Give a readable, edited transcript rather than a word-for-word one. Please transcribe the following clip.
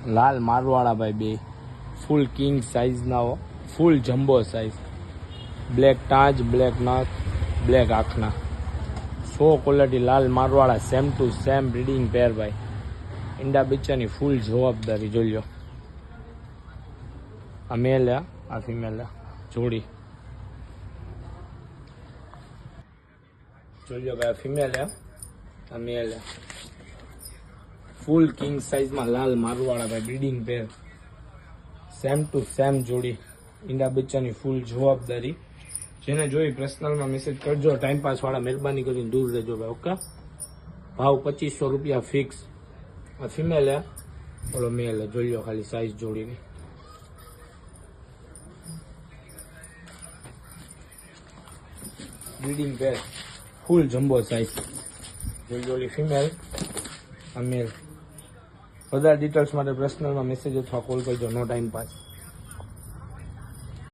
લાલ મારવાડા ભાઈ બે ફૂલ કિંગ સાઇઝના ફૂલ જમ્બો સાઇઝ બ્લેક ટાંચ બ્લેક નથ બ્લેક આંખના 100 ક્વોલિટી લાલ મારવાડા same to same breeding pair ભાઈ ઈંડા બચ્ચાની ફૂલ જવાબદારી જોઈ લો આ મેલ આ ફિમેલ જોડી જોઈ લો ભાઈ ફિમેલ આ મેલ ફૂલ કિંગ સાઇઝમાં લાલ મારવાડા ભાઈ breeding pair same to same જોડી ઈંડા બચ્ચાની ફૂલ જવાબદારી જેને જોઈ પર્સનલમાં મેસેજ કરજો ટાઈમ પાસ વાળા મહેરબાની કરીને દૂર રહેજો ભાઈ ઓકે ભાવ 2500 રૂપિયા ફિક્સ આ ફિમેલ ઓલો મેલ જોઈ લો ખાલી સાઇઝ જોડીની બ્રીડિંગ પેર ફૂલ જમ્બો સાઇઝ જોઈ લો ફિમેલ આ મેલ વધારે ડિટેલ્સ માટે પર્સનલમાં મેસેજ અથવા કોલ કરજો નો ટાઈમ પાસ